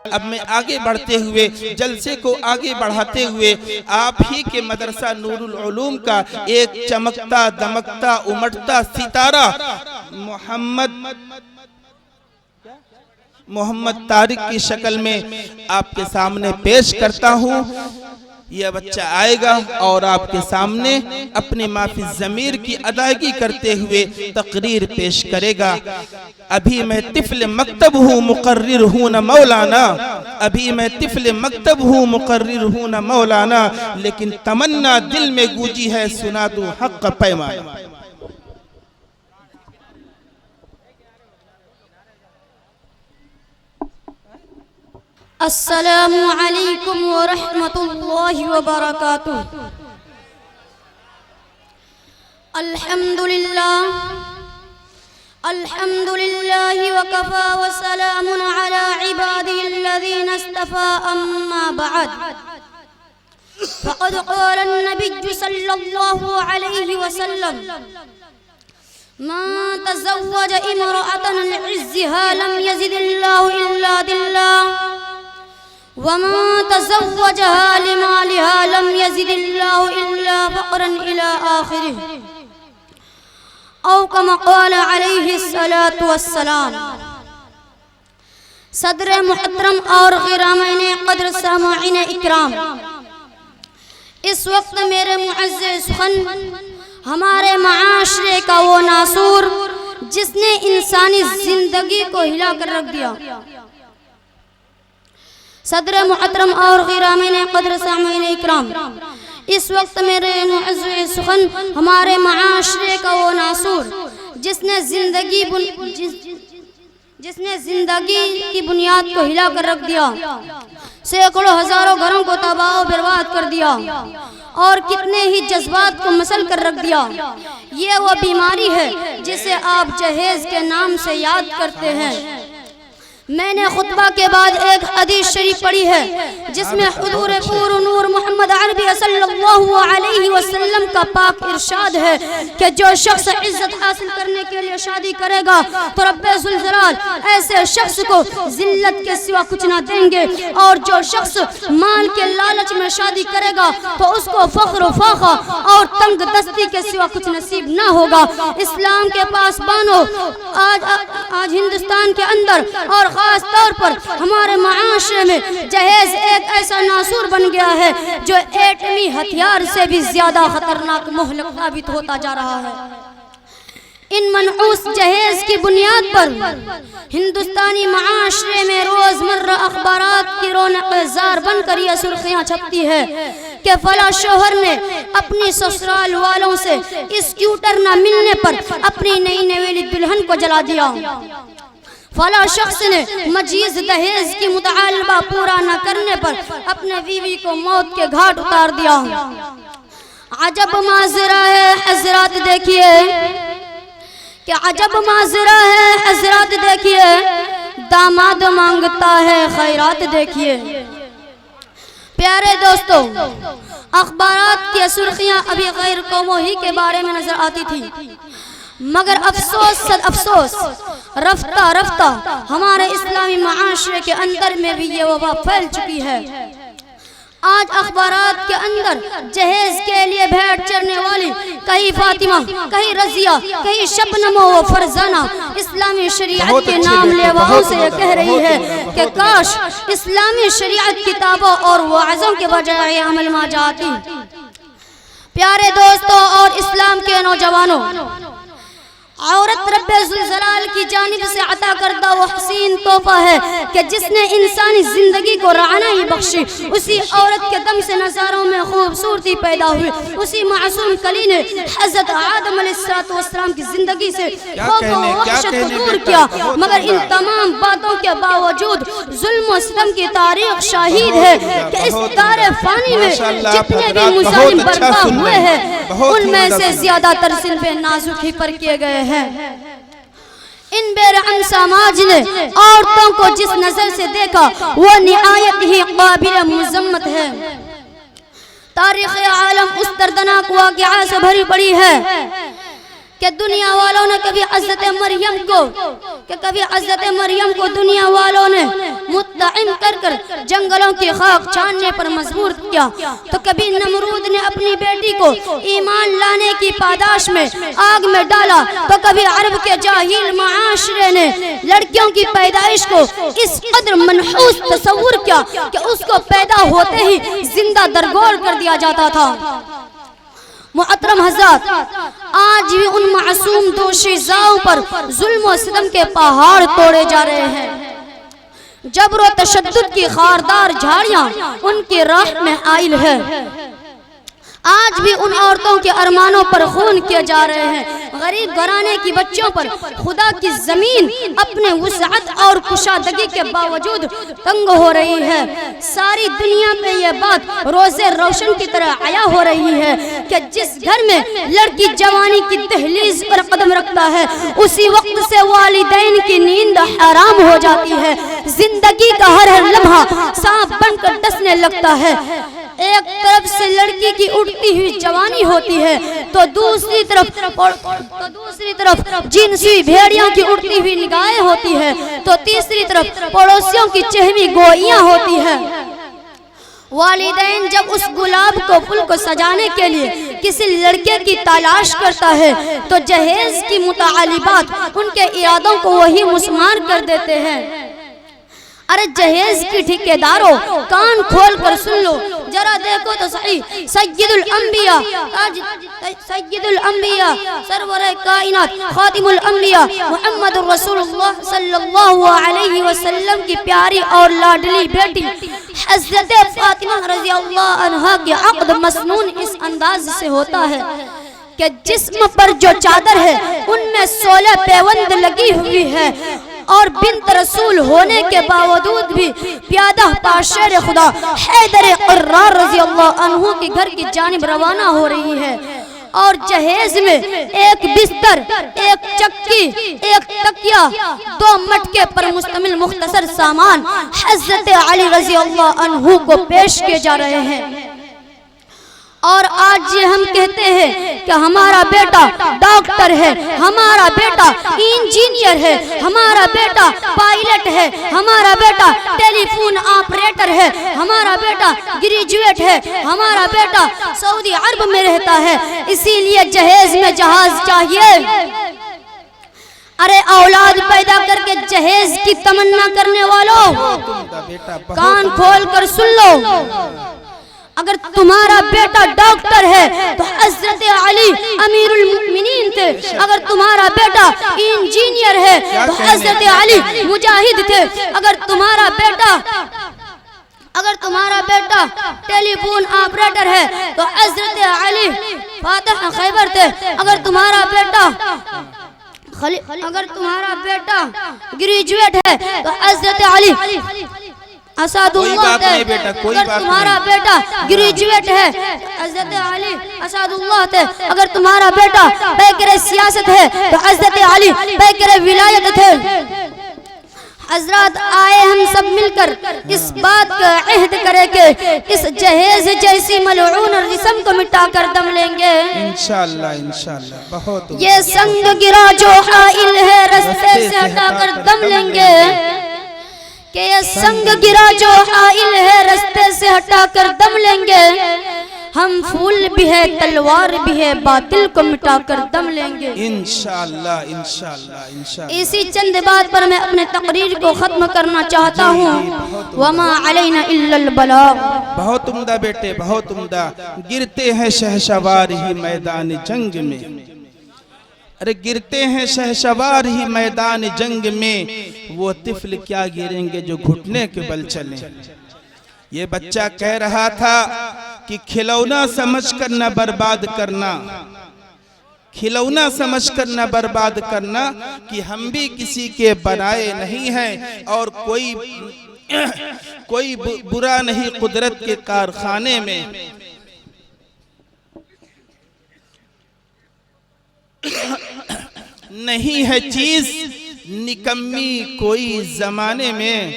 اب میں آگے بڑھتے ہوئے جلسے کو آگے بڑھاتے ہوئے آپ ہی کے مدرسہ نور العلوم کا ایک چمکتا دمکتا امٹتا ستارہ محمد طارق کی شکل میں آپ کے سامنے پیش کرتا ہوں۔ یہ بچہ آئے گا اور آپ کے سامنے اپنے ما فی الضمیر کی ادائیگی کرتے ہوئے تقریر پیش کرے گا۔ ابھی میں طفل مکتب ہوں مقرر ہوں نہ مولانا، ابھی میں طفل مکتب ہوں مقرر ہوں نہ مولانا، لیکن تمنا دل میں گونجی ہے سنا دوں حق پیمانہ۔ السلام علیکم ورحمۃ اللہ وبرکاتہ۔ الحمد للہ وکفى وسلام علی عباده الذین اصطفى، اما بعد فقد قال النبی صلی اللہ علیہ وسلم: ما تزوج امرأة لعزها لم يزد الله إلا ذلا، وما تزوجها لمالها لم يزد الله إلا فقرا إلى آخره، او كما قال عليه الصلاة والسلام۔ صدر محترم اور غرامین قدر سامعین اکرام، اس وقت میرے معزز سخن ہمارے معاشرے کا وہ ناسور جس نے انسانی زندگی کو ہلا کر رکھ دیا۔ صدر محترم اور غرامین قدر سامعین اکرام، اس وقت میرے معزز سخن ہمارے معاشرے کا وہ ناسور جس نے زندگی کی بنیاد کو ہلا کر رکھ دیا، سینکڑوں ہزاروں گھروں کو تباہ و برباد کر دیا، اور کتنے ہی جذبات کو مسل کر رکھ دیا۔ یہ وہ بیماری ہے جسے آپ جہیز کے نام سے یاد کرتے ہیں۔ میں نے خطبہ کے بعد ایک حدیث شریف پڑھی ہے جس میں حضور پور نور محمد عربی صلی اللہ علیہ وسلم کا پاک ارشاد ہے کہ جو شخص عزت حاصل کرنے کے لیے شادی کرے گا تو رب ذوالجلال ایسے شخص کو ذلت کے سوا کچھ نہ دیں گے، اور جو شخص مال کے لالچ میں شادی کرے گا تو اس کو فخر و فاخر اور تنگ دستی کے سوا کچھ نصیب نہ ہوگا۔ اسلام کے پاسبانوں، آج ہندوستان کے اندر اور خاص طور پر ہمارے معاشرے میں جہیز ایک ایسا ناسور بن گیا ہے جو ایٹمی ہتھیار سے بھی زیادہ خطرناک مہلک ثابت ہوتا جا رہا ہے۔ ان منحوس جہیز کی بنیاد پر ہندوستانی معاشرے میں روزمرہ اخبارات کی رونق زار بن کر یہ سرخیاں چھپتی ہے کہ فلاں شوہر نے اپنی سسرال والوں سے اسکوٹر نہ ملنے پر اپنی نئی نویلی دلہن کو جلا دیا، فلاں شخص نے مجیز دہیز کی مطالبہ پورا نہ کرنے پر اپنے بیوی کو موت کے گھاٹ اتار دیا۔ عجب ماجرا ہے حضرات، دیکھیے کہ عجب ماجرا ہے حضرات، دیکھیے داماد مانگتا ہے خیرات، دیکھیے۔ پیارے دوستو، اخبارات کی سرخیاں ابھی غیر قوموں ہی کے بارے میں نظر آتی تھی، مگر افسوس صد افسوس رفتہ رفتہ ہمارے اسلامی معاشرے کے اندر میں بھی یہ وبا پھیل چکی ہے۔ آج اخبارات کے اندر جہیز کے لیے بھیڑ چرنے والی کہیں فاطمہ، کہیں رضیہ، کہیں شبنم و فرزانہ اسلامی شریعت کے نام لیواؤں سے یہ کہہ رہی ہے کہ کاش اسلامی شریعت کتابوں اور وعظوں کے بجائے عمل میں جاتی۔ پیارے دوستوں اور اسلام کے نوجوانوں، عورت رب ذوالجلال کی جانب سے عطا کردہ وہ حسین تحفہ ہے کہ جس نے انسانی زندگی کو رعنائی بخشی۔ اسی عورت کے دم سے نظاروں میں خوبصورتی پیدا ہوئی، اسی معصوم کلی نے حضرت آدم علیہ السلام کی زندگی سے خوف و وحشت کو دور کیا، مگر ان تمام باتوں کے باوجود ظلم و ستم کی تاریخ شاہد ہے کہ اس دار فانی میں جتنے بھی مظالم برپا ہوئے ہیں ان میں سے زیادہ تر صنف نازک ہی پر کیے گئے ہیں۔ ان بے رحم سماج نے عورتوں کو جس نظر سے دیکھا وہ نہایت ہی قابل مذمت ہے۔ تاریخ عالم اس دردناک واقعہ سے بھری پڑی ہے کہ دنیا والوں نے کبھی حضرت مریم کو دنیا والوں نے مطعم کر کر جنگلوں کی خاک چھاننے پر مجبور کیا، تو کبھی نمرود نے اپنی بیٹی کو ایمان لانے کی پاداش میں آگ میں ڈالا، تو کبھی عرب کے جاہل معاشرے نے لڑکیوں کی پیدائش کو اس قدر منحوس تصور کیا کہ اس کو پیدا ہوتے ہی زندہ درگور کر دیا جاتا تھا۔ محترم حضرات، آج بھی ان معصوم دوشیزاؤں پر ظلم و ستم کے پہاڑ توڑے جا رہے ہیں۔ جبر و تشدد کی خاردار جھاڑیاں ان کی راہ میں آئل ہے۔ آج بھی ان عورتوں کے ارمانوں پر خون کیے جا رہے ہیں۔ غریب گھرانے کی بچوں پر خدا کی زمین اپنے وسعت اور کشادگی کے باوجود تنگ ہو رہی ہے۔ ساری دنیا پہ یہ بات روزے روشن کی طرح عیا ہو رہی ہے کہ جس گھر میں لڑکی جوانی کی دہلیز پر قدم رکھتا ہے، اسی وقت سے والدین کی نیند حرام ہو جاتی ہے، زندگی کا ہر لمحہ سانپ بن کر ڈسنے لگتا ہے۔ ایک طرف سے لڑکی کی اٹھتی ہوئی جوانی ہوتی ہے تو دوسری طرف جنسی بھیڑیاں کی اٹھتی ہوئی نگاہیں ہوتی ہے، تو تیسری طرف پڑوسیوں کی چہمی گوئیاں ہوتی ہے۔ والدین جب اس گلاب کو پھول کو سجانے کے لیے کسی لڑکے کی تلاش کرتا ہے تو جہیز کی متعلقات ان کے ارادوں کو وہی مسمار کر دیتے ہیں۔ ارے جہیز کی ٹھیکیداروں، کان کھول کر سن لو، ذرا دیکھو تو صحیح، سید الانبیاء سرور کائنات خاتم الانبیاء محمد رسول اللہ صلی اللہ علیہ وسلم کی پیاری اور لاڈلی بیٹی حضرت فاطمہ رضی اللہ عنہا کی عقد مسنون اس انداز سے ہوتا ہے کہ جسم پر جو چادر ہے ان میں 16 پیوند لگی ہوئی ہے، اور بنت رسول ہونے کے باوجود بھی پیادہ پاشیر خدا حیدر قرار رضی اللہ عنہ کے گھر کی جانب روانہ ہو رہی ہے، اور جہیز میں ایک بستر، ایک چکی، ایک تکیہ، 2 مٹکے پر مشتمل مختصر سامان حضرت علی رضی اللہ عنہ کو پیش کیے جا رہے ہیں۔ اور آج یہ ہم کہتے ہیں کہ ہمارا بیٹا ڈاکٹر ہے، ہمارا بیٹا انجینئر ہے، ہمارا بیٹا پائلٹ ہے، ہمارا بیٹا ٹیلی فون آپریٹر ہے، ہمارا بیٹا گریجویٹ ہے، ہمارا بیٹا سعودی عرب میں رہتا ہے، اسی لیے جہیز میں جہاز چاہیے۔ ارے اولاد پیدا کر کے جہیز کی تمنا کرنے والوں، کان کھول کر سن لو، اگر تمہارا بیٹا ڈاکٹر ہے تو حضرت علی امیر المؤمنین تھے، اگر تمہارا بیٹا انجینئر ہے تو حضرت علی مجاہد تھے، اگر تمہارا بیٹا ٹیلی فون آپریٹر ہے تو حضرت علی فاتح خیبر تھے، اگر تمہارا بیٹا گریجویٹ ہے تو حضرت علی اسد اللہ تھے، اگر تمہارا بیٹا گریجویٹ ہے حضرت علی اسد اللہ تھے، اگر تمہارا بیٹا پیکر سیاست ہے تو حضرت علی پیکر ولایت تھے۔ حضرات آئے ہم سب مل کر اس بات کا عہد کرے کہ اس جہیز جیسی ملعون رسم کو مٹا کر دم لیں گے انشاءاللہ۔ بہت یہ سنگ گرا جو حائل ہے رستے سے ہٹا کر دم لیں گے، کہ یہ سنگ گرا جو حائل ہے رستے سے ہٹا کر دم لیں گے، ہم پھول بھی ہے تلوار بھی ہے باطل کو مٹا کر دم لیں گے انشاءاللہ۔ اسی چند بات پر میں اپنے تقریر کو ختم کرنا چاہتا ہوں۔ وما علینا الا البلاغ۔ بہت عمدہ بیٹے، بہت عمدہ۔ گرتے ہیں شہسوار ہی میدان جنگ میں، ارے گرتے ہیں شہسوار ہی میدان جنگ میں، وہ طفل کیا گریں گے جو گھٹنے کے بل چلیں۔ یہ بچہ کہہ رہا تھا کہ کھلونا سمجھ کر نہ برباد کرنا، کھلونا سمجھ کر نہ برباد کرنا، کہ ہم بھی کسی کے بنائے نہیں ہیں اور کوئی برا نہیں قدرت کے کارخانے میں۔ نہیں ہے چیز نکمی کوئی زمانے میں،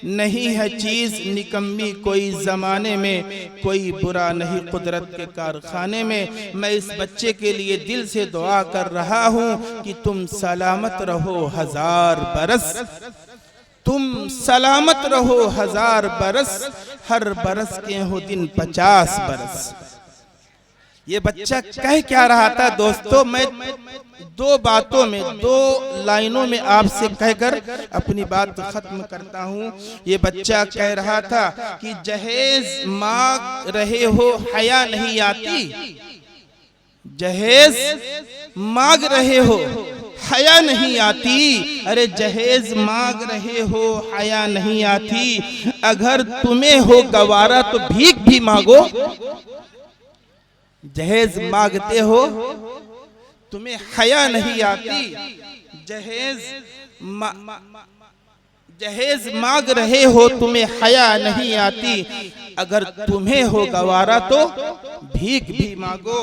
نہیں ہے چیز نکمی کوئی زمانے میں، کوئی برا نہیں قدرت کے کارخانے میں۔ میں اس بچے کے لیے دل سے دعا کر رہا ہوں کہ تم سلامت رہو 1000 برس، تم سلامت رہو 1000 برس، ہر برس کے ہو دن 50 برس۔ یہ بچہ کہہ کیا رہا تھا دوستو؟ میں دو باتوں میں، دو لائنوں میں آپ سے کہہ کر اپنی بات ختم کرتا ہوں۔ یہ بچہ کہہ رہا تھا کہ جہیز مانگ رہے ہو حیا نہیں آتی، جہیز مانگ رہے ہو حیا نہیں آتی، ارے جہیز مانگ رہے ہو حیا نہیں آتی، اگر تمہیں ہو گوارا تو بھیک بھی مانگو۔ جہیز مانگتے ہو تمہیں حیا نہیں آتی، جہیز مانگ رہے ہو تمہیں حیا نہیں آتی، اگر تمہیں ہو گوارا تو بھیک بھی مانگو۔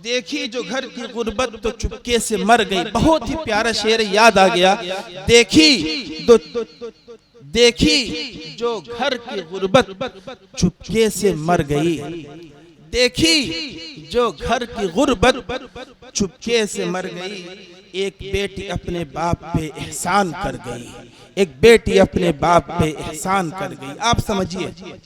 دیکھی جو گھر کی غربت تو چپکے سے مر گئی، بہت ہی پیارا شعر یاد آ گیا۔ دیکھی جو گھر کی غربت چپکے سے مر گئی، دیکھی جو گھر کی غربت چپکے سے مر گئی، ایک بیٹی اپنے باپ پہ احسان کر گئی، ایک بیٹی اپنے باپ پہ احسان کر گئی۔ آپ سمجھیے